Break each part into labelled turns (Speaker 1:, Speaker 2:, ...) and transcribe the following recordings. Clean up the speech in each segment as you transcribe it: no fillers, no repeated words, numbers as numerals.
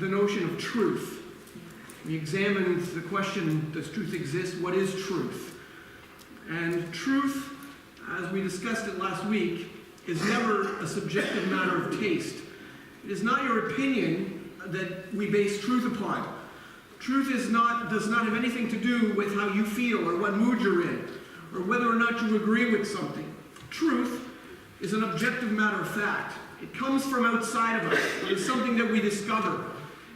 Speaker 1: the notion of truth. We examined the question, does truth exist? What is truth? And truth, as we discussed it last week, is never a subjective matter of taste. It is not your opinion that we base truth upon. Truth does not have anything to do with how you feel or what mood you're in or whether or not you agree with something. Truth is an objective matter of fact. It comes from outside of us. It is something that we discover.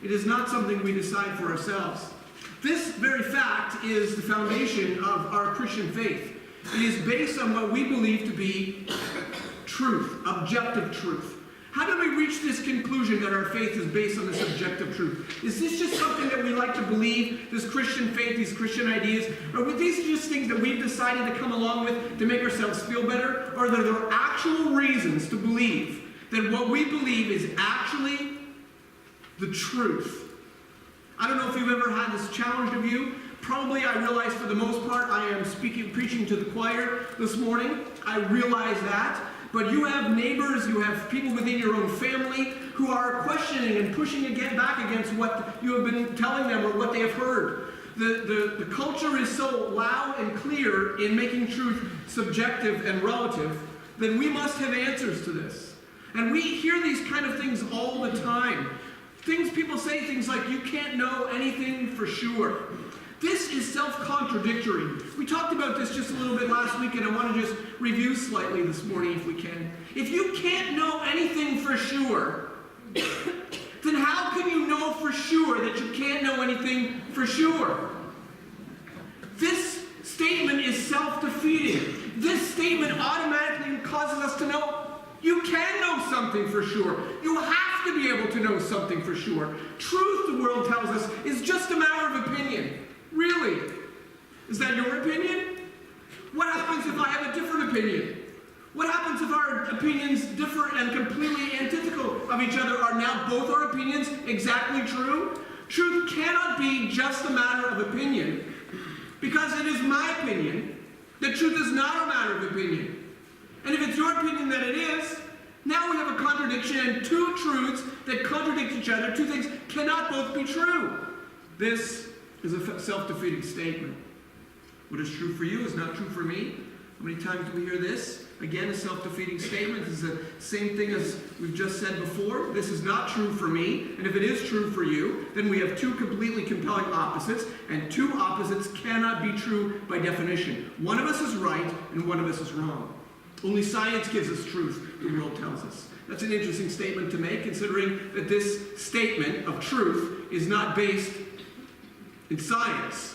Speaker 1: It is not something we decide for ourselves. This very fact is the foundation of our Christian faith. It is based on what we believe to be truth, objective truth. How did we reach this conclusion that our faith is based on this objective truth? Is this just something that we like to believe, this Christian faith, these Christian ideas? Or were these just things that we've decided to come along with to make ourselves feel better? Or are there actual reasons to believe that what we believe is actually the truth? I don't know if you've ever had this challenged of you. Probably, I realize for the most part, I am preaching to the choir this morning. I realize that. But you have neighbors, you have people within your own family who are questioning and pushing back against what you have been telling them or what they have heard. The culture is so loud and clear in making truth subjective and relative that we must have answers to this. And we hear these kind of things all the time. People say things like, you can't know anything for sure. This is self-contradictory. We talked about this just a little bit last week, and I want to just review slightly this morning if we can. If you can't know anything for sure, then how can you know for sure that you can't know anything for sure? This statement is self-defeating. This statement automatically causes us to know you can know something for sure. You have to be able to know something for sure. Truth, the world tells us, is just a matter of opinion. Really? Is that your opinion? What happens if I have a different opinion? What happens if our opinions differ and completely antithetical of each other? Are now both our opinions exactly true? Truth cannot be just a matter of opinion, because it is my opinion that truth is not a matter of opinion. And if it's your opinion that it is, now we have a contradiction and two truths that contradict each other. Two things cannot both be true. This is a self-defeating statement. What is true for you is not true for me. How many times do we hear this? Again, a self-defeating statement. This is the same thing as we've just said before. This is not true for me. And if it is true for you, then we have two completely compelling opposites, and two opposites cannot be true by definition. One of us is right, and one of us is wrong. Only science gives us truth, the world tells us. That's an interesting statement to make, considering that this statement of truth is not based in science.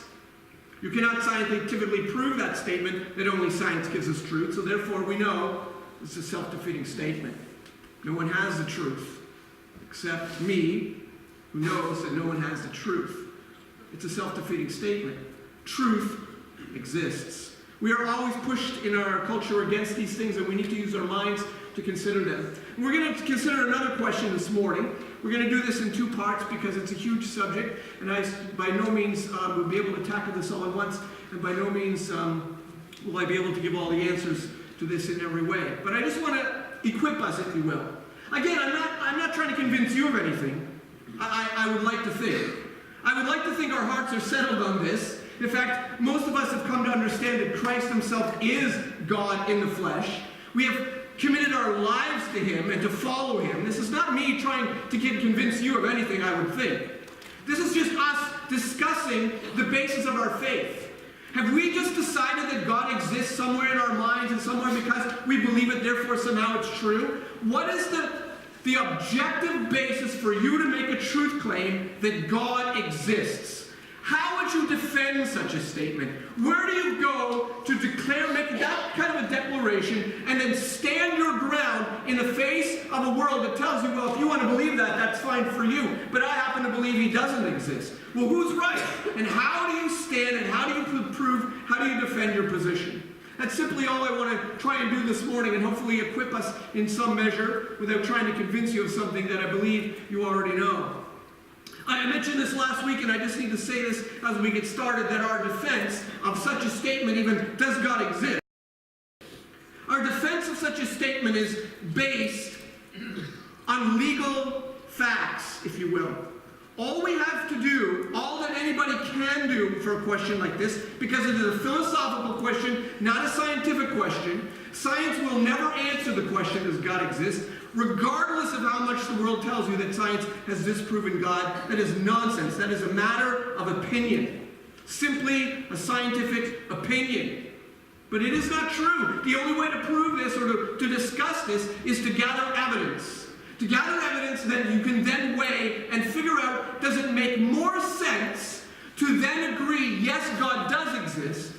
Speaker 1: You cannot scientifically prove that statement that only science gives us truth, so therefore we know it's a self-defeating statement. No one has the truth except me, who knows that no one has the truth. It's a self-defeating statement. Truth exists. We are always pushed in our culture against these things, and we need to use our minds to consider them. And we're going to consider another question this morning. We're going to do this in two parts because it's a huge subject, and I by no means will be able to tackle this all at once, and by no means will I be able to give all the answers to this in every way. But I just want to equip us, if you will. Again, I'm not trying to convince you of anything. I would like to think. I would like to think our hearts are settled on this. In fact, most of us have come to understand that Christ himself is God in the flesh. We have committed our lives to him and to follow him. This is not me trying to convince you of anything, I would think. This is just us discussing the basis of our faith. Have we just decided that God exists somewhere in our minds and somewhere because we believe it, therefore somehow it's true? What is the objective basis for you to make a truth claim that God exists? How would you defend such a statement? Where do you go to declare, make that kind of a declaration, and then stand your ground in the face of a world that tells you, well, if you want to believe that, that's fine for you, but I happen to believe he doesn't exist. Well, who's right? And how do you stand, and how do you prove, how do you defend your position? That's simply all I want to try and do this morning, and hopefully equip us in some measure without trying to convince you of something that I believe you already know. I mentioned this last week, and I just need to say this as we get started, that our defense of such a statement, even does God exist? Our defense of such a statement is based on legal facts, if you will. All we have to do, all that anybody can do for a question like this, because it is a philosophical question, not a scientific question. Science will never answer the question, does God exist? Regardless of how much the world tells you that science has disproven God, that is nonsense. That is a matter of opinion. Simply a scientific opinion. But it is not true. The only way to prove this or to discuss this is to gather evidence. To gather evidence that you can then weigh and figure out, does it make more sense to then agree, yes, God does exist,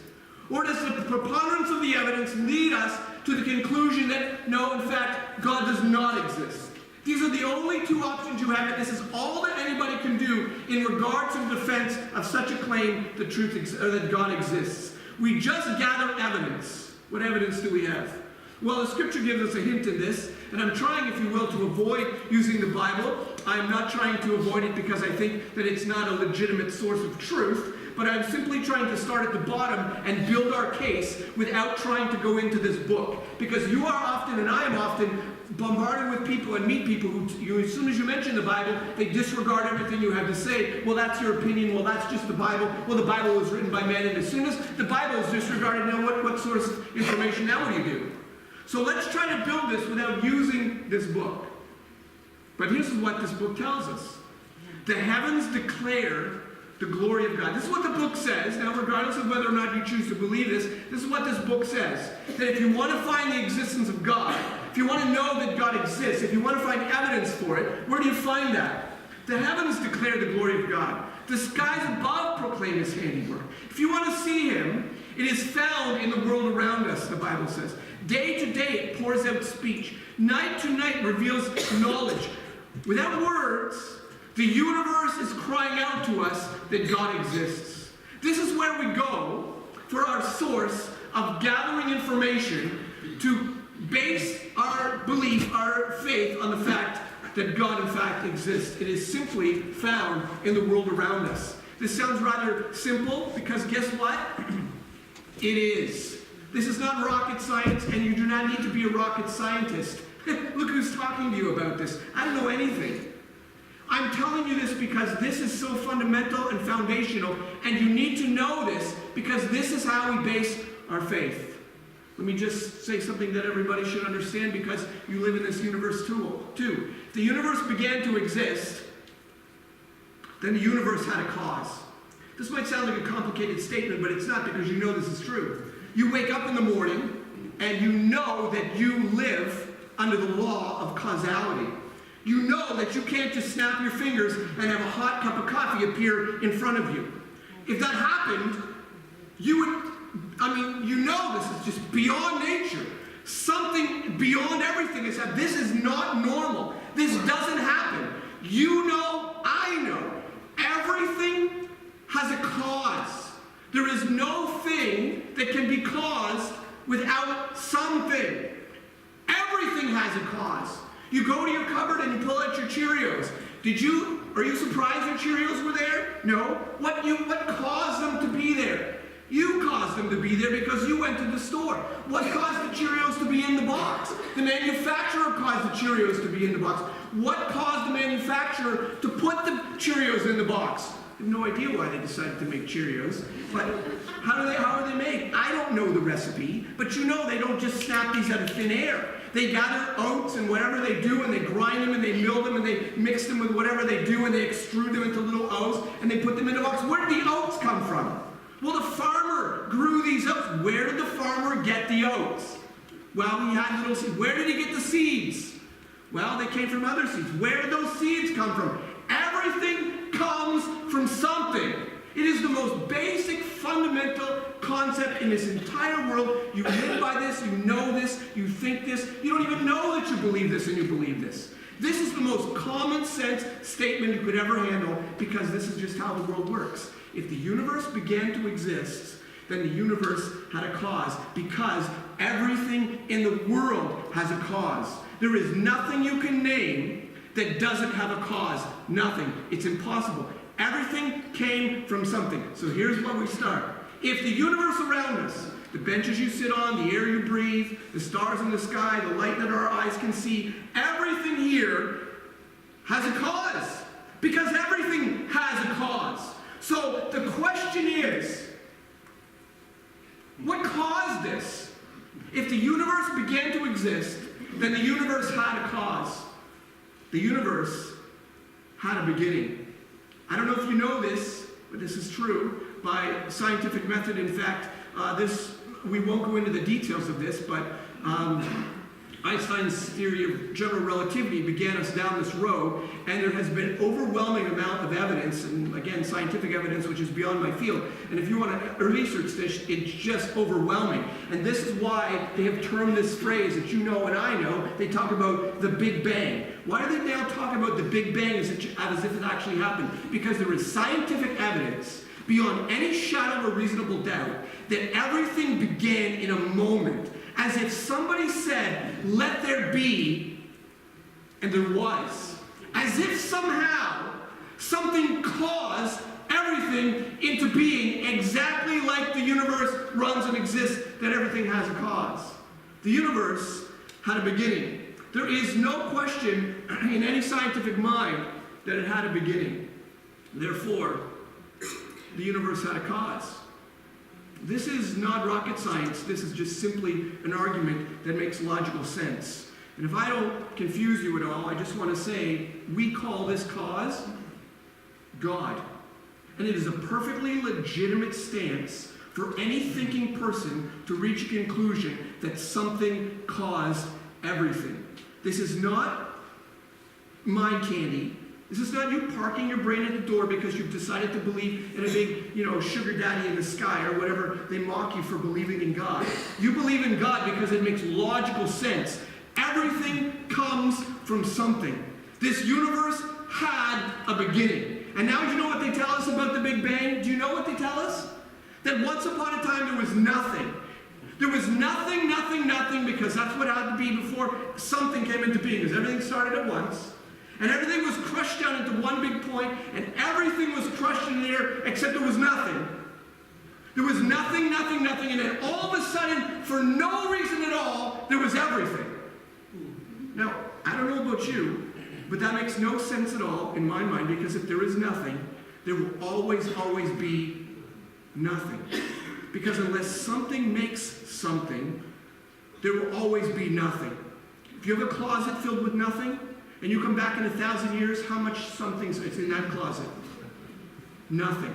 Speaker 1: or does the preponderance of the evidence lead us to the conclusion that, no, in fact, God does not exist? These are the only two options you have, and this is all that anybody can do in regards to the defense of such a claim that God exists. We just gather evidence. What evidence do we have? Well, the scripture gives us a hint in this, and I'm trying, if you will, to avoid using the Bible. I'm not trying to avoid it because I think that it's not a legitimate source of truth, but I'm simply trying to start at the bottom and build our case without trying to go into this book. Because you are often, and I am often, bombarded with people and meet people who, as soon as you mention the Bible, they disregard everything you have to say. Well, that's your opinion. Well, that's just the Bible. Well, the Bible was written by men, and as soon as the Bible is disregarded, now what source of information now what do you do? So let's try to build this without using this book. But here's what this book tells us. The heavens declare the glory of God. This is what the book says. Now, regardless of whether or not you choose to believe this is what this book says. That if you want to find the existence of God, if you want to know that God exists, if you want to find evidence for it, where do you find that? The heavens declare the glory of God. The skies above proclaim his handiwork. If you want to see him, it is found in the world around us, the Bible says. Day to day it pours out speech. Night to night reveals knowledge. Without words, the universe is crying out to us that God exists. This is where we go for our source of gathering information to base our belief, our faith on the fact that God in fact exists. It is simply found in the world around us. This sounds rather simple because guess what? It is. This is not rocket science, and you do not need to be a rocket scientist. Look who's talking to you about this. I don't know anything. I'm telling you this because this is so fundamental and foundational, and you need to know this because this is how we base our faith. Let me just say something that everybody should understand because you live in this universe too. If the universe began to exist, then the universe had a cause. This might sound like a complicated statement, but it's not because you know this is true. You wake up in the morning and you know that you live under the law of causality. You know that you can't just snap your fingers and have a hot cup of coffee appear in front of you. If that happened, you know this is just beyond nature. Something beyond everything is that this is not normal. This doesn't happen. You know, I know. Everything has a cause. There is no thing that can be caused without something. Everything has a cause. You go to your cupboard and you pull out your Cheerios. Are you surprised your Cheerios were there? No. What caused them to be there? You caused them to be there because you went to the store. What caused the Cheerios to be in the box? The manufacturer caused the Cheerios to be in the box. What caused the manufacturer to put the Cheerios in the box? I have no idea why they decided to make Cheerios, but how are they made? I don't know the recipe, but you know they don't just snap these out of thin air. They gather oats and whatever they do, and they grind them, and they mill them, and they mix them with whatever they do, and they extrude them into little oats, and they put them in a box. Where did the oats come from? Well, the farmer grew these oats. Where did the farmer get the oats? Well, he had little seeds. Where did he get the seeds? Well, they came from other seeds. Where did those seeds come from? Everything comes from something. It is the most basic, fundamental concept in this entire world. You live by this, you know this, you think this. You don't even know that you believe this and you believe this. This is the most common sense statement you could ever handle because this is just how the world works. If the universe began to exist, then the universe had a cause because everything in the world has a cause. There is nothing you can name that doesn't have a cause. Nothing. It's impossible. Everything came from something. So here's where we start. If the universe around us, the benches you sit on, the air you breathe, the stars in the sky, the light that our eyes can see, everything here has a cause. Because everything question is, what caused this? If the universe began to exist, then the universe had a cause. The universe had a beginning. I don't know if you know this, but this is true by scientific method. In fact, we won't go into the details of this, but Einstein's theory of general relativity began us down this road, and there has been overwhelming amount of evidence, and again, scientific evidence, which is beyond my field. And if you want to research this, it's just overwhelming. And this is why they have termed this phrase that you know and I know. They talk about the Big Bang. Why do they now talk about the Big Bang as if it actually happened? Because there is scientific evidence beyond any shadow of a reasonable doubt that everything began in a moment, as if somebody said, "Let there be," and there was. As if somehow something caused everything into being exactly like the universe runs and exists, that everything has a cause. The universe had a beginning. There is no question in any scientific mind that it had a beginning. Therefore, the universe had a cause. This is not rocket science. This is just simply an argument that makes logical sense. And if I don't confuse you at all, I just want to say we call this cause God. And it is a perfectly legitimate stance for any thinking person to reach a conclusion that something caused everything. This is not mind candy. This is not you parking your brain at the door because you've decided to believe in a big, sugar daddy in the sky or whatever they mock you for believing in God. You believe in God because it makes logical sense. Everything comes from something. This universe had a beginning. And now you know what they tell us about the Big Bang? Do you know what they tell us? That once upon a time there was nothing. There was nothing, because that's what had to be before something came into being. Because everything started at once. And everything was crushed down into one big point, and everything was crushed in the air, except there was nothing. There was nothing, and then all of a sudden, for no reason at all, there was everything. Now, I don't know about you, but that makes no sense at all in my mind, because if there is nothing, there will always be nothing. Because unless something makes something, there will always be nothing. If you have a closet filled with nothing, and you come back in 1,000 years, how much something's in that closet? Nothing.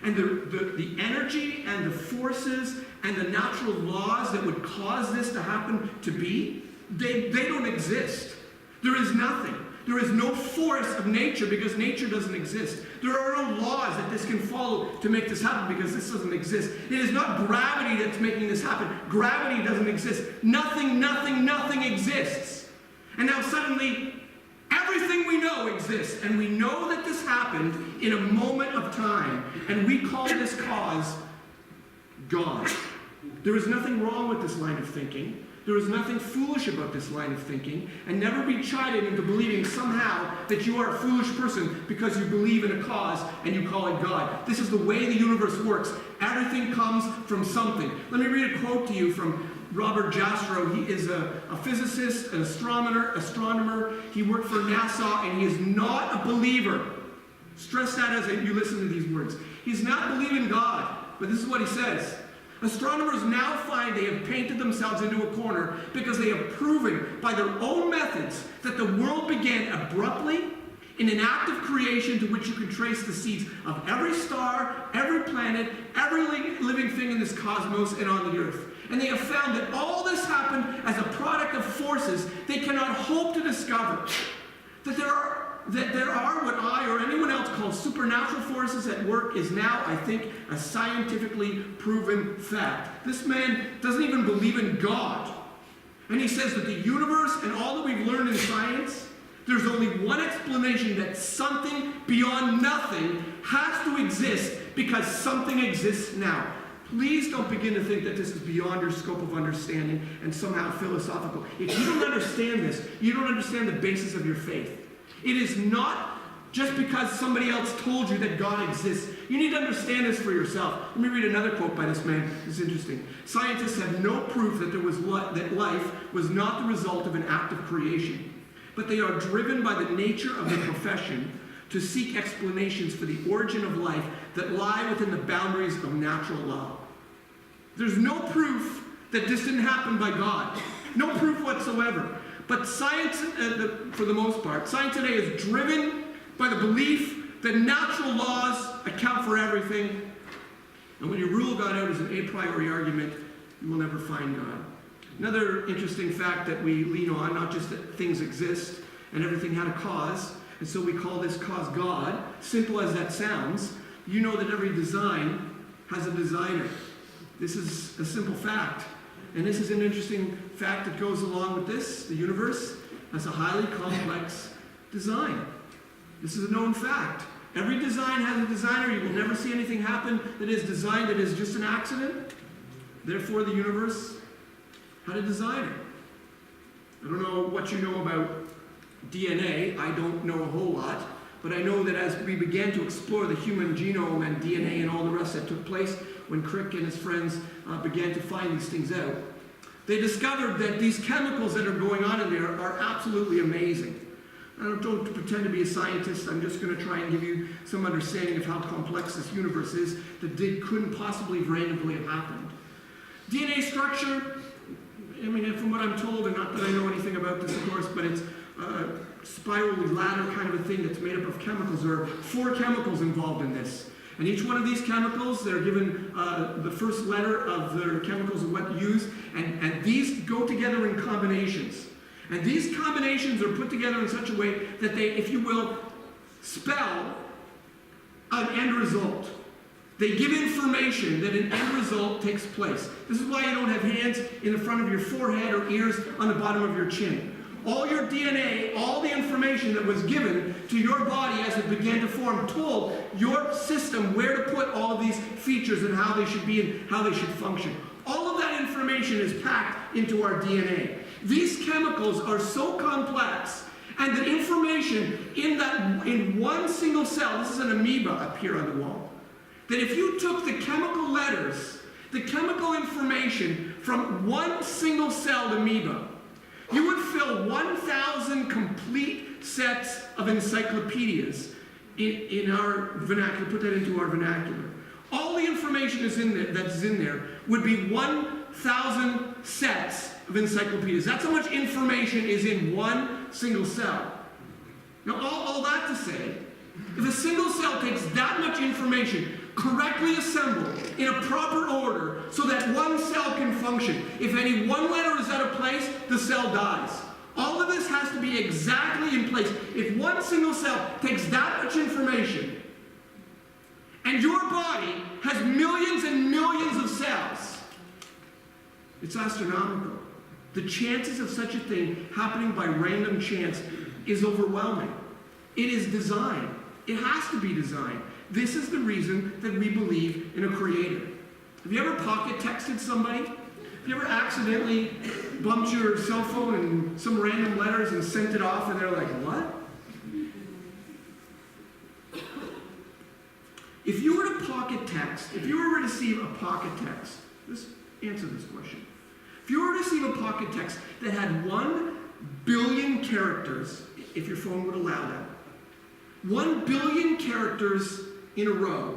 Speaker 1: And the energy and the forces and the natural laws that would cause this to happen to be, they don't exist. There is nothing. There is no force of nature because nature doesn't exist. There are no laws that this can follow to make this happen because this doesn't exist. It is not gravity that's making this happen. Gravity doesn't exist. Nothing exists. And now suddenly, everything we know exists, and we know that this happened in a moment of time, and we call this cause God. There is nothing wrong with this line of thinking. There is nothing foolish about this line of thinking, and never be chided into believing somehow that you are a foolish person because you believe in a cause and you call it God. This is the way the universe works. Everything comes from something. Let me read a quote to you from Robert Jastrow. He is a physicist, an astronomer. He worked for NASA, and he is not a believer. Stress that as you listen to these words. He's not believing God, but this is what he says. Astronomers now find they have painted themselves into a corner because they have proven by their own methods that the world began abruptly in an act of creation to which you can trace the seeds of every star, every planet, every living thing in this cosmos and on the earth. And they have found that all this happened as a product of forces they cannot hope to discover. That there are what I or anyone else calls supernatural forces at work is now, I think, a scientifically proven fact. This man doesn't even believe in God. And he says that the universe and all that we've learned in science, there's only one explanation, that something beyond nothing has to exist because something exists now. Please don't begin to think that this is beyond your scope of understanding and somehow philosophical. If you don't understand this, you don't understand the basis of your faith. It is not just because somebody else told you that God exists. You need to understand this for yourself. Let me read another quote by this man. It's interesting. Scientists have no proof that that life was not the result of an act of creation, but they are driven by the nature of the profession to seek explanations for the origin of life that lie within the boundaries of natural law. There's no proof that this didn't happen by God. No proof whatsoever. But science, for the most part, science today is driven by the belief that natural laws account for everything. And when you rule God out as an a priori argument, you will never find God. Another interesting fact that we lean on, not just that things exist and everything had a cause, and so we call this cause God. Simple as that sounds, you know that every design has a designer. This is a simple fact. And this is an interesting fact that goes along with this. The universe has a highly complex design. This is a known fact. Every design has a designer. You will never see anything happen that is designed that is just an accident. Therefore, the universe had a designer. I don't know what you know about DNA. I don't know a whole lot. But I know that as we began to explore the human genome and DNA and all the rest that took place when Crick and his friends began to find these things out, they discovered that these chemicals that are going on in there are absolutely amazing. I don't pretend to be a scientist. I'm just going to try and give you some understanding of how complex this universe is that couldn't possibly randomly have happened. DNA structure, I mean, from what I'm told, and not that I know anything about this, of course, but it's a spiral ladder kind of a thing that's made up of chemicals. There are 4 chemicals involved in this. And each one of these chemicals, they're given the first letter of their chemicals of what used, and these go together in combinations. And these combinations are put together in such a way that they, if you will, spell an end result. They give information that an end result takes place. This is why you don't have hands in the front of your forehead or ears on the bottom of your chin. All your DNA, all the information that was given to your body as it began to form told your system where to put all of these features and how they should be and how they should function. All of that information is packed into our DNA. These chemicals are so complex, and the information in one single cell, this is an amoeba up here on the wall, that if you took the chemical letters, the chemical information from one single celled amoeba, you would fill 1,000 complete sets of encyclopedias in our vernacular, put that into our vernacular. All the information that's in there would be 1,000 sets of encyclopedias. That's how much information is in one single cell. Now, all that to say, if a single cell takes that much information, correctly assembled in a proper order so that one cell can function, if any one letter is out of place, the cell dies. All of this has to be exactly in place. If one single cell takes that much information, and your body has millions and millions of cells, it's astronomical. The chances of such a thing happening by random chance is overwhelming. It is designed. It has to be designed. This is the reason that we believe in a creator. Have you ever pocket texted somebody? Have you ever accidentally bumped your cell phone and some random letters and sent it off and they're like, what? If you were to pocket text, if you were to receive a pocket text, answer this question. If you were to receive a pocket text that had 1 billion characters, if your phone would allow that, 1 billion characters in a row,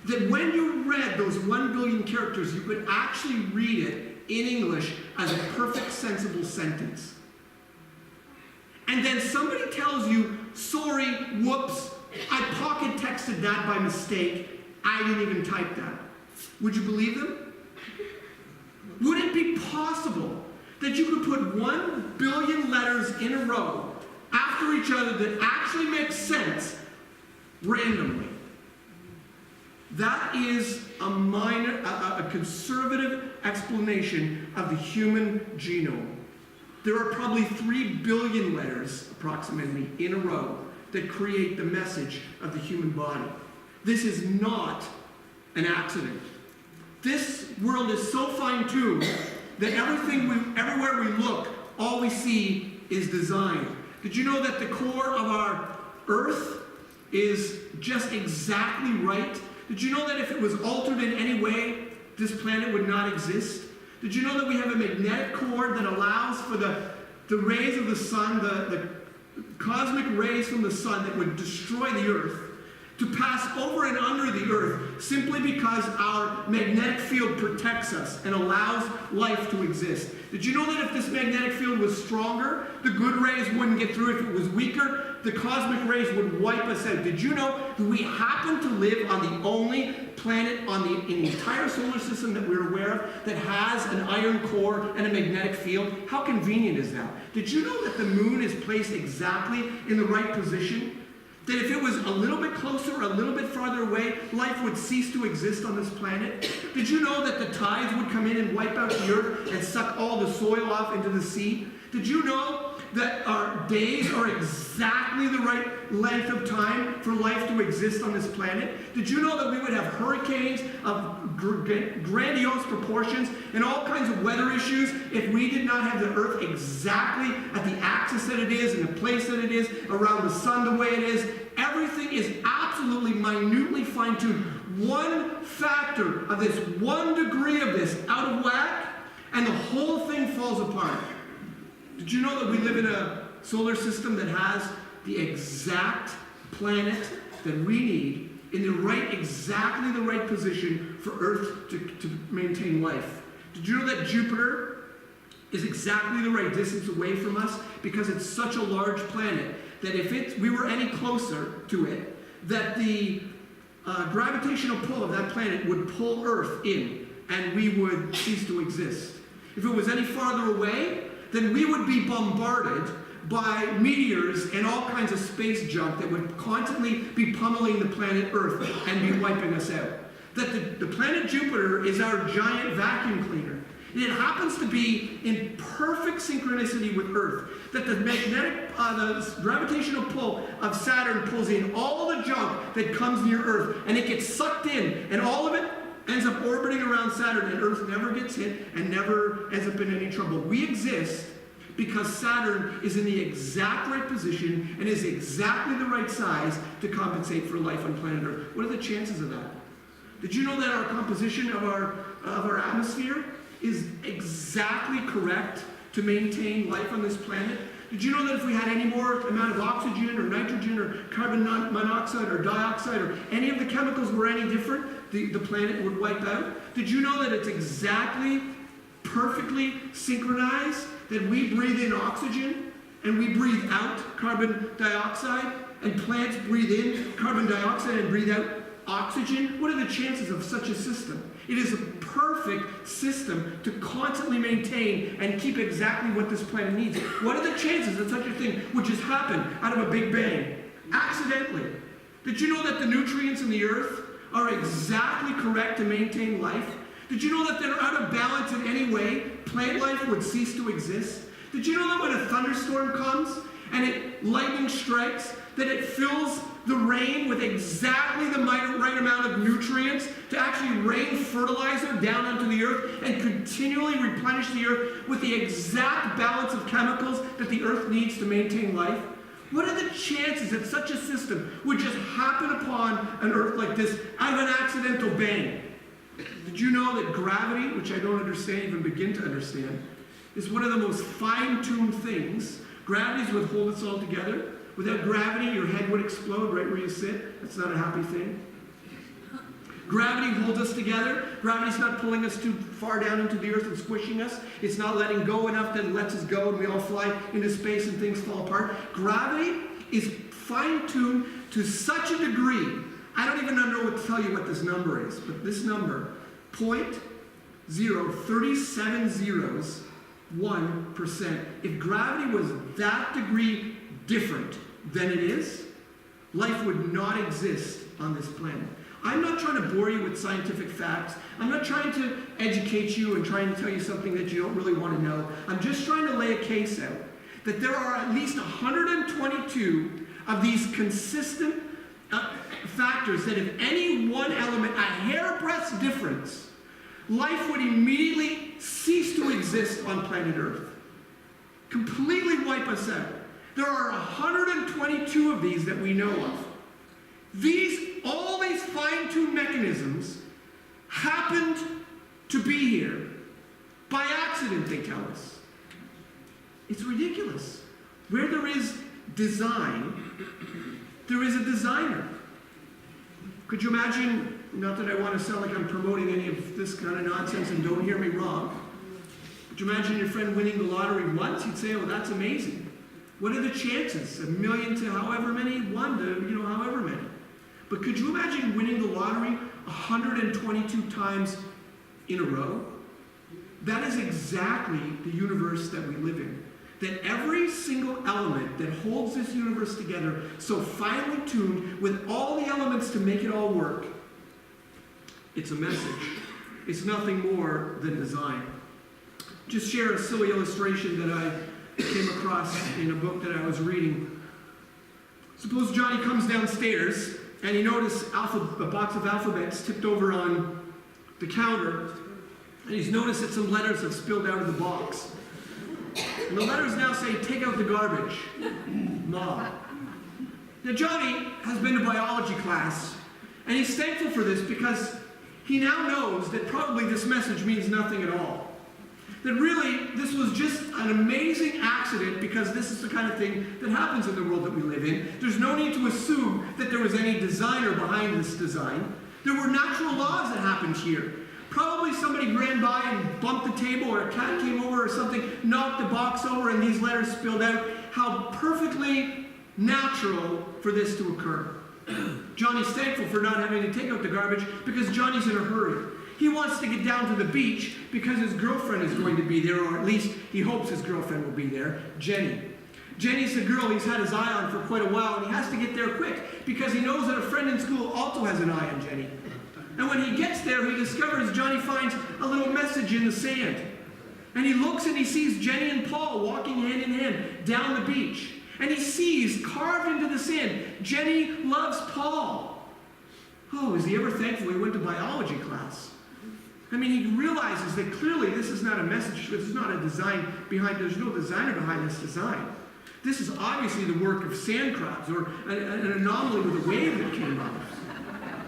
Speaker 1: that when you read those 1 billion characters, you could actually read it in English as a perfect, sensible sentence. And then somebody tells you, sorry, whoops, I pocket texted that by mistake. I didn't even type that. Would you believe them? Would it be possible that you could put 1 billion letters in a row after each other that actually makes sense randomly? That is a conservative explanation of the human genome. There are probably 3 billion letters, approximately, in a row that create the message of the human body. This is not an accident. This world is so fine-tuned that everywhere we look, all we see is design. Did you know that the core of our Earth is just exactly right? Did you know that if it was altered in any way, this planet would not exist? Did you know that we have a magnetic core that allows for the rays of the sun, the cosmic rays from the sun that would destroy the Earth, to pass over and under the Earth simply because our magnetic field protects us and allows life to exist. Did you know that if this magnetic field was stronger, the good rays wouldn't get through? If it was weaker, the cosmic rays would wipe us out. Did you know that we happen to live on the only planet in the entire solar system that we're aware of that has an iron core and a magnetic field? How convenient is that? Did you know that the moon is placed exactly in the right position? That if it was a little bit closer or a little bit farther away, life would cease to exist on this planet? Did you know that the tides would come in and wipe out the Earth and suck all the soil off into the sea? Did you know that our days are exactly the right length of time for life to exist on this planet? Did you know that we would have hurricanes of grandiose proportions and all kinds of weather issues if we did not have the Earth exactly at the axis that it is and the place that it is, around the sun the way it is? Everything is absolutely minutely fine-tuned. One factor of this, 1 degree of this out of whack, and the whole thing falls apart. Did you know that we live in a solar system that has the exact planet that we need in the right, exactly the right position for Earth to maintain life? Did you know that Jupiter is exactly the right distance away from us because it's such a large planet that if we were any closer to it, that the gravitational pull of that planet would pull Earth in and we would cease to exist. If it was any farther away, then we would be bombarded by meteors and all kinds of space junk that would constantly be pummeling the planet Earth and be wiping us out. That the planet Jupiter is our giant vacuum cleaner. And it happens to be in perfect synchronicity with Earth. That the the gravitational pull of Saturn pulls in all the junk that comes near Earth, and it gets sucked in, and all of it ends up orbiting around Saturn, and Earth never gets hit and never ends up in any trouble. We exist because Saturn is in the exact right position and is exactly the right size to compensate for life on planet Earth. What are the chances of that? Did you know that our composition of our atmosphere is exactly correct to maintain life on this planet? Did you know that if we had any more amount of oxygen or nitrogen or carbon monoxide or dioxide or any of the chemicals were any different, the planet would wipe out? Did you know that it's exactly, perfectly synchronized, that we breathe in oxygen and we breathe out carbon dioxide, and plants breathe in carbon dioxide and breathe out oxygen? What are the chances of such a system? It is a perfect system to constantly maintain and keep exactly what this planet needs. What are the chances that such a thing would just happen out of a big bang, accidentally? Did you know that the nutrients in the Earth are exactly correct to maintain life? Did you know that they're out of balance in any way, plant life would cease to exist? Did you know that when a thunderstorm comes and lightning strikes, that it fills the rain with exactly the right amount of nutrients to actually rain fertilizer down onto the Earth and continually replenish the Earth with the exact balance of chemicals that the Earth needs to maintain life? What are the chances that such a system would just happen upon an Earth like this out of an accidental bang? Did you know that gravity, which I don't understand, even begin to understand, is one of the most fine-tuned things? Gravity is what holds us all together. Without gravity, your head would explode right where you sit. That's not a happy thing. Gravity holds us together. Gravity's not pulling us too far down into the Earth and squishing us. It's not letting go enough that it lets us go and we all fly into space and things fall apart. Gravity is fine-tuned to such a degree, I don't even know what to tell you what this number is, but this number, 0.037 zeros, 1%. If gravity was that degree different than it is, life would not exist on this planet. I'm not trying to bore you with scientific facts. I'm not trying to educate you and trying to tell you something that you don't really want to know. I'm just trying to lay a case out that there are at least 122 of these consistent factors that if any one element, a hairbreadth difference, life would immediately cease to exist on planet Earth. Completely wipe us out. There are 122 of these that we know of. All these fine-tuned mechanisms happened to be here by accident, they tell us. It's ridiculous. Where there is design, there is a designer. Could you imagine, not that I want to sound like I'm promoting any of this kind of nonsense, and don't hear me wrong, could you imagine your friend winning the lottery once? You'd say, oh, that's amazing. What are the chances? 1 million to however many? 1 to, however many. But could you imagine winning the lottery 122 times in a row? That is exactly the universe that we live in. That every single element that holds this universe together, so finely tuned with all the elements to make it all work, it's a message. It's nothing more than design. Just share a silly illustration that I came across in a book that I was reading. Suppose Johnny comes downstairs and he noticed a box of alphabets tipped over on the counter, and he's noticed that some letters have spilled out of the box. And the letters now say, take out the garbage, Mom. Now Johnny has been to biology class, and he's thankful for this because he now knows that probably this message means nothing at all. That really, this was just an amazing accident because this is the kind of thing that happens in the world that we live in. There's no need to assume that there was any designer behind this design. There were natural laws that happened here. Probably somebody ran by and bumped the table, or a cat came over or something, knocked the box over, and these letters spilled out. How perfectly natural for this to occur. Johnny's thankful for not having to take out the garbage because Johnny's in a hurry. He wants to get down to the beach because his girlfriend is going to be there, or at least he hopes his girlfriend will be there, Jenny. Jenny's the girl he's had his eye on for quite a while, and he has to get there quick because he knows that a friend in school also has an eye on Jenny. And when he gets there, he discovers Johnny finds a little message in the sand. And he looks and he sees Jenny and Paul walking hand in hand down the beach. And he sees, carved into the sand, Jenny loves Paul. Oh, is he ever thankful he went to biology class? I mean, he realizes that clearly this is not a message, this is not a design behind, there's no designer behind this design. This is obviously the work of sand crabs, or an anomaly with a wave that came up.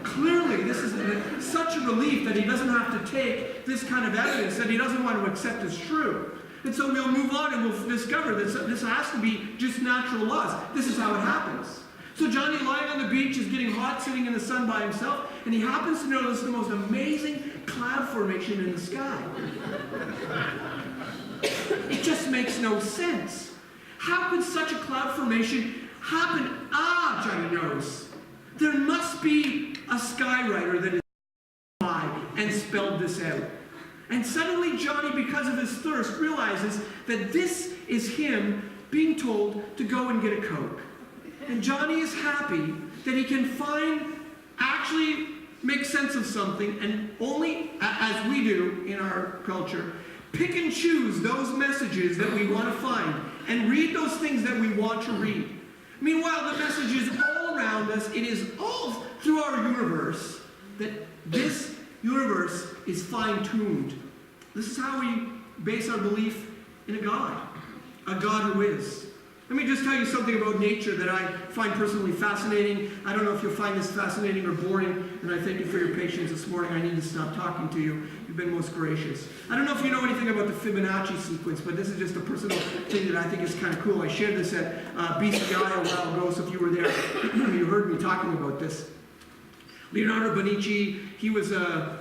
Speaker 1: Clearly, this is such a relief that he doesn't have to take this kind of evidence that he doesn't want to accept as true. And so we'll move on and we'll discover that this has to be just natural laws. This is how it happens. So Johnny, lying on the beach, is getting hot, sitting in the sun by himself, and he happens to notice the most amazing cloud formation in the sky. It just makes no sense. How could such a cloud formation happen? Ah, Johnny knows. There must be a skywriter that is by and spelled this out. And suddenly Johnny, because of his thirst, realizes that this is him being told to go and get a Coke. And Johnny is happy that he can actually make sense of something, and only, as we do in our culture, pick and choose those messages that we want to find and read those things that we want to read. Meanwhile, the message is all around us. It is all through our universe that this universe is fine-tuned. This is how we base our belief in a God who is. Let me just tell you something about nature that I find personally fascinating. I don't know if you'll find this fascinating or boring, and I thank you for your patience this morning. I need to stop talking to you. You've been most gracious. I don't know if you know anything about the Fibonacci sequence, but this is just a personal thing that I think is kind of cool. I shared this at BCI a while ago, so if you were there, you heard me talking about this. Leonardo Bonici, he was a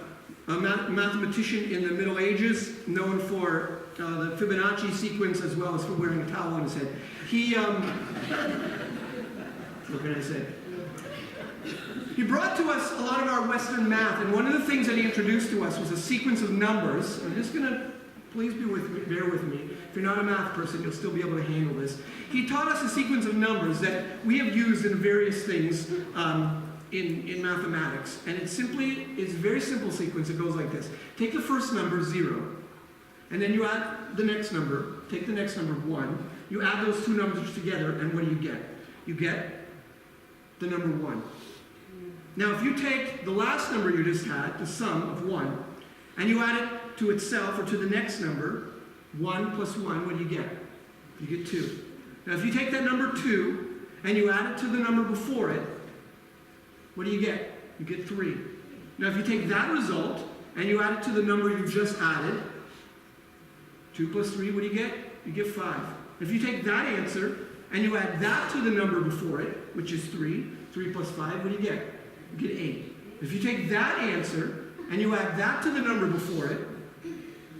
Speaker 1: mathematician in the Middle Ages, known for the Fibonacci sequence, as well as for wearing a towel on his head. He, what can I say? He brought to us a lot of our Western math, and one of the things that he introduced to us was a sequence of numbers. I'm just going to, please bear with me. If you're not a math person, you'll still be able to handle this. He taught us a sequence of numbers that we have used in various things in mathematics. And it's a very simple sequence. It goes like this. Take the first number, 0. And then you add the next number. Take the next number, 1. You add those two numbers together, and what do you get? You get the number 1. Now, if you take the last number you just had, the sum of 1, and you add it to itself, or to the next number, 1 plus 1, what do you get? You get 2. Now, if you take that number 2, and you add it to the number before it, what do you get? You get 3. Now, if you take that result, and you add it to the number you just added, 2 plus 3, what do you get? You get 5. If you take that answer, and you add that to the number before it, which is 3, 3 plus 5, what do you get? you get 8. If you take that answer and you add that to the number before it,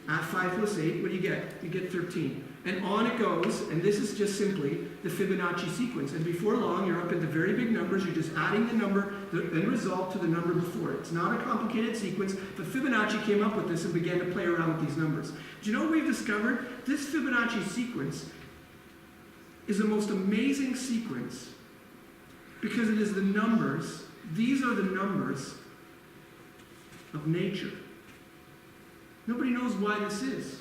Speaker 1: add 5 plus 8, what do you get? You get 13. And on it goes, and this is just simply the Fibonacci sequence. And before long, you're up into very big numbers. You're just adding the number, the end result, to the number before it. It's not a complicated sequence, but Fibonacci came up with this and began to play around with these numbers. Do you know what we've discovered? This Fibonacci sequence is the most amazing sequence because it is the numbers, these are the numbers of nature. Nobody knows why this is.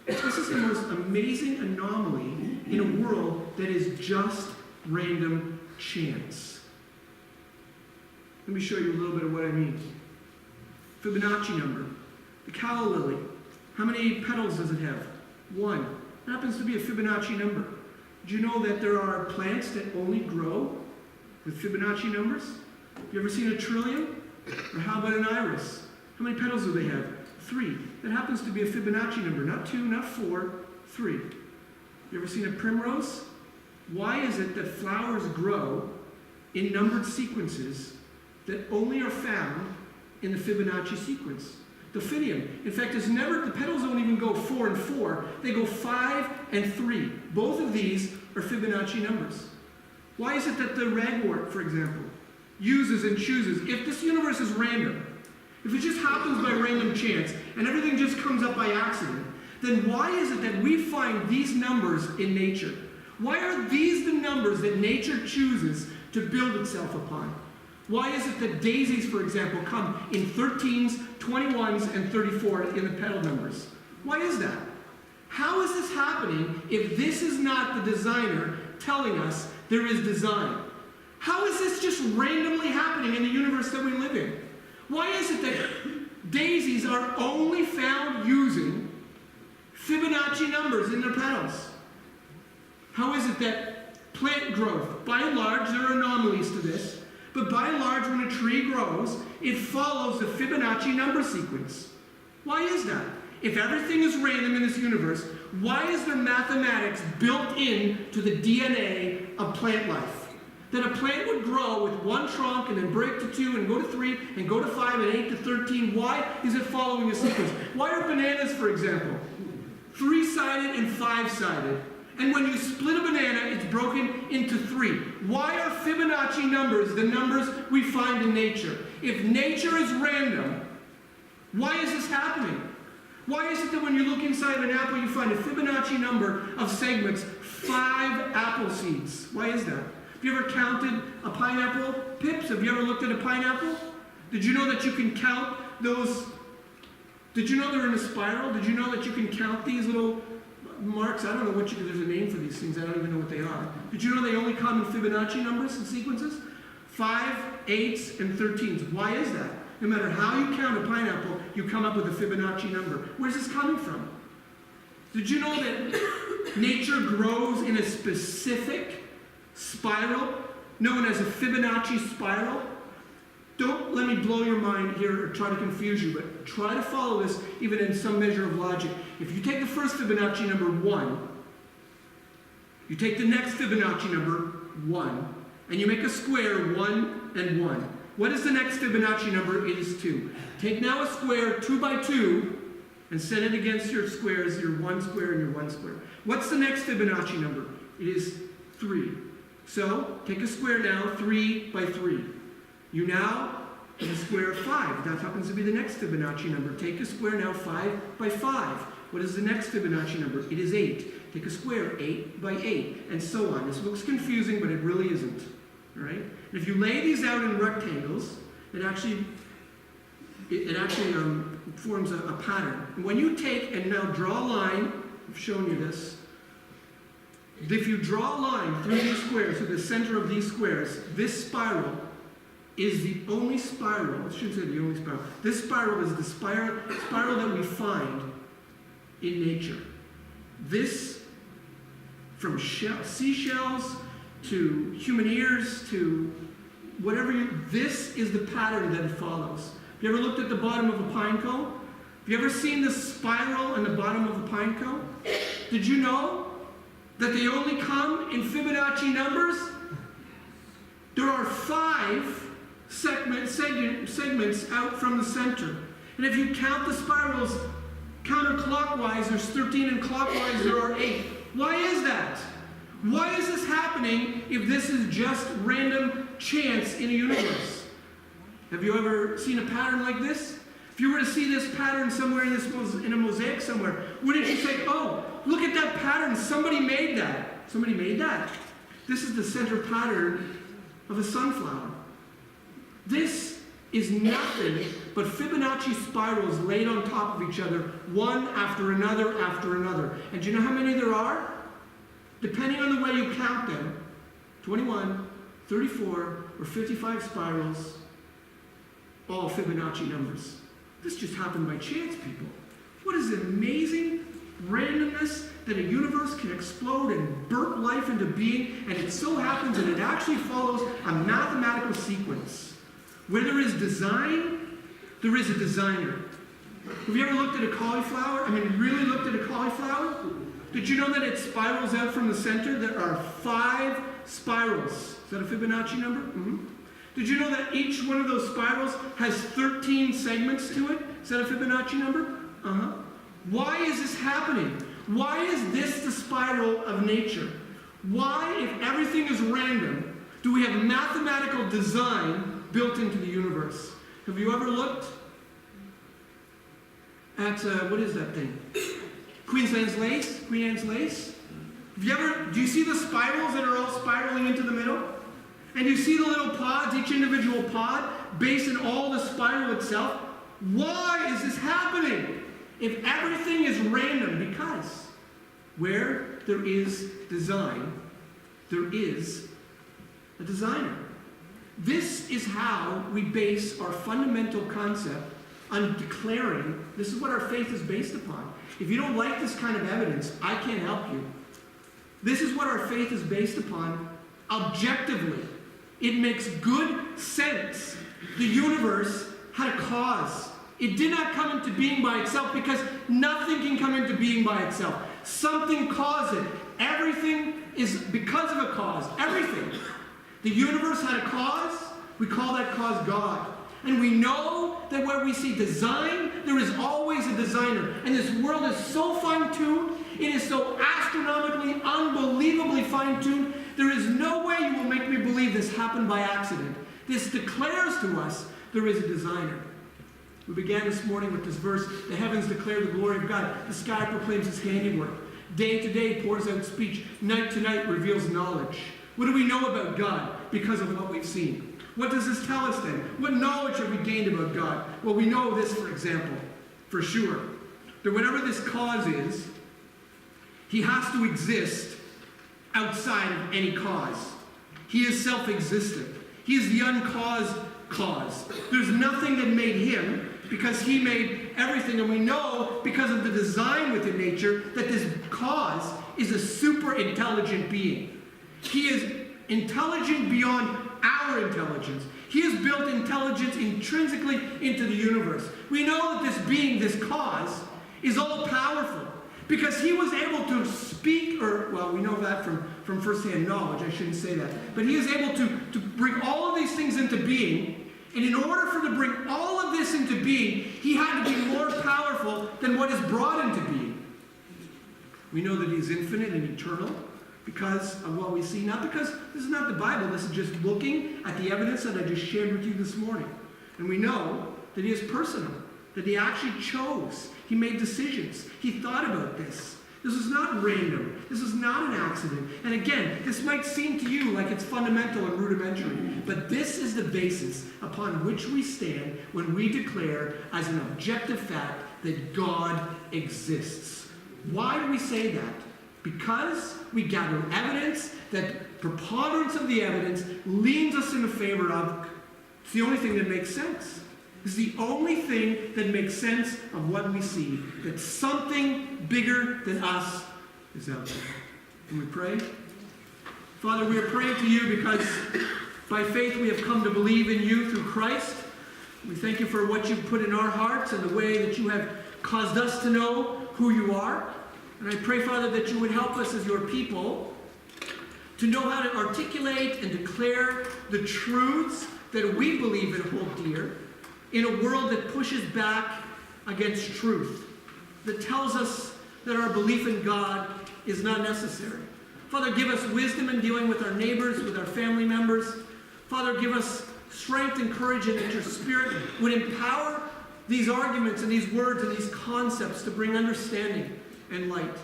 Speaker 1: This is the most amazing anomaly in a world that is just random chance. Let me show you a little bit of what I mean. Fibonacci number. The calla lily. How many petals does it have? 1. It happens to be a Fibonacci number. Do you know that there are plants that only grow with Fibonacci numbers? Have you ever seen a trillium? Or how about an iris? How many petals do they have? 3. That happens to be a Fibonacci number. Not 2, not 4, 3. You ever seen a primrose? Why is it that flowers grow in numbered sequences that only are found in the Fibonacci sequence? The Delphinium, in fact, is never, the petals don't even go 4 and 4. They go 5 and 3. Both of these are Fibonacci numbers. Why is it that the ragwort, for example, uses and chooses, if this universe is random, if it just happens by random chance, and everything just comes up by accident, then why is it that we find these numbers in nature? Why are these the numbers that nature chooses to build itself upon? Why is it that daisies, for example, come in 13s, 21s, and 34 in the petal numbers? Why is that? How is this happening if this is not the designer telling us there is design? How is this just randomly happening in the universe that we live in? Why is it that daisies are only found using Fibonacci numbers in their petals? How is it that plant growth, by and large, there are anomalies to this, but by and large, when a tree grows, it follows the Fibonacci number sequence? Why is that? If everything is random in this universe, why is there mathematics built into the DNA of plant life? That a plant would grow with 1 trunk and then break to 2 and go to 3 and go to 5 and 8 to 13. Why is it following a sequence? Why are bananas, for example, 3-sided and 5-sided? And when you split a banana, it's broken into 3. Why are Fibonacci numbers the numbers we find in nature? If nature is random, why is this happening? Why is it that when you look inside of an apple, you find a Fibonacci number of segments, 5 apple seeds? Why is that? Have you ever counted a pineapple? Pips, have you ever looked at a pineapple? Did you know that you can count those? Did you know they're in a spiral? Did you know that you can count these little marks? I don't know what there's a name for these things. I don't even know what they are. Did you know they only come in Fibonacci numbers and sequences? 5, 8s, and 13s. Why is that? No matter how you count a pineapple, you come up with a Fibonacci number. Where's this coming from? Did you know that nature grows in a specific spiral known as a Fibonacci spiral? Don't let me blow your mind here or try to confuse you, but try to follow this even in some measure of logic. If you take the first Fibonacci number 1, you take the next Fibonacci number 1, and you make a square 1 and 1. What is the next Fibonacci number? It is 2. Take now a square 2 by 2 and set it against your squares, your 1 square and your 1 square. What's the next Fibonacci number? It is 3. So, take a square now, 3 by 3. You now have a square of 5. That happens to be the next Fibonacci number. Take a square now, 5 by 5. What is the next Fibonacci number? It is 8. Take a square, 8 by 8, and so on. This looks confusing, but it really isn't. All right? And if you lay these out in rectangles, it actually forms a pattern. And when you take and now draw a line, I've shown you this. If you draw a line through these squares, to the center of these squares, this spiral is the only spiral, I shouldn't say the only spiral, this spiral is the spiral that we find in nature. This, from seashells to human ears to whatever this is the pattern that it follows. Have you ever looked at the bottom of a pine cone? Have you ever seen the spiral on the bottom of a pine cone? Did you know that they only come in Fibonacci numbers? There are 5 segments out from the center. And if you count the spirals counterclockwise, there's 13, and clockwise there are 8. Why is that? Why is this happening if this is just random chance in a universe? Have you ever seen a pattern like this? If you were to see this pattern somewhere in a mosaic somewhere, wouldn't you say, oh, look at that pattern, somebody made that. Somebody made that. This is the center pattern of a sunflower. This is nothing but Fibonacci spirals laid on top of each other, one after another after another. And do you know how many there are? Depending on the way you count them, 21, 34, or 55 spirals, all Fibonacci numbers. This just happened by chance, people. What is the amazing randomness that a universe can explode and burp life into being, and it so happens that it actually follows a mathematical sequence. Where there is design, there is a designer. Have you ever looked at a cauliflower? Really looked at a cauliflower? Did you know that it spirals out from the center? There are 5 spirals. Is that a Fibonacci number? Mm-hmm. Did you know that each one of those spirals has 13 segments to it? Is that a Fibonacci number? Uh-huh. Why is this happening? Why is this the spiral of nature? Why, if everything is random, do we have mathematical design built into the universe? Have you ever looked at, what is that thing? Queen Anne's lace? Do you see the spirals that are all spiraling into the middle? And you see the little pods, each individual pod, based in all the spiral itself? Why is this happening? If everything is random, because where there is design, there is a designer. This is how we base our fundamental concept on declaring, this is what our faith is based upon. If you don't like this kind of evidence, I can't help you. This is what our faith is based upon objectively. It makes good sense. The universe had a cause. It did not come into being by itself, because nothing can come into being by itself. Something caused it. Everything is because of a cause. Everything. The universe had a cause. We call that cause God. And we know that where we see design, there is always a designer. And this world is so fine-tuned. It is so astronomically, unbelievably fine-tuned. There is no way you will make me believe this happened by accident. This declares to us there is a designer. We began this morning with this verse, the heavens declare the glory of God. The sky proclaims his handiwork. Day to day pours out speech. Night to night reveals knowledge. What do we know about God? Because of what we've seen. What does this tell us then? What knowledge have we gained about God? Well, we know this, for example, for sure, that whatever this cause is, he has to exist outside of any cause. He is self-existent. He is the uncaused cause. There's nothing that made him, because he made everything. And we know, because of the design within nature, that this cause is a super intelligent being. He is intelligent beyond our intelligence. He has built intelligence intrinsically into the universe. We know that this being, this cause, is all powerful, because he was able to speak, we know that from first-hand knowledge, I shouldn't say that, but he is able to bring all of these things into being, and in order for him to bring all of this into being, he had to be more powerful than what is brought into being. We know that he is infinite and eternal because of what we see, not because this is not the Bible, this is just looking at the evidence that I just shared with you this morning. And we know that he is personal, that he actually chose, he made decisions, he thought about this. This is not random. This is not an accident. And again, this might seem to you like it's fundamental and rudimentary, but this is the basis upon which we stand when we declare as an objective fact that God exists. Why do we say that? Because we gather evidence that preponderance of the evidence leans us in favor of. It's the only thing that makes sense. It's the only thing that makes sense of what we see, that something bigger than us is out there. Can we pray? Father, we are praying to you because by faith we have come to believe in you through Christ. We thank you for what you've put in our hearts and the way that you have caused us to know who you are. And I pray, Father, that you would help us as your people to know how to articulate and declare the truths that we believe and hold dear in a world that pushes back against truth, that tells us that our belief in God is not necessary. Father, give us wisdom in dealing with our neighbors, with our family members. Father, give us strength and courage, and that your Spirit would empower these arguments and these words and these concepts to bring understanding and light.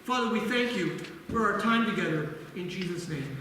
Speaker 1: Father, we thank you for our time together in Jesus' name.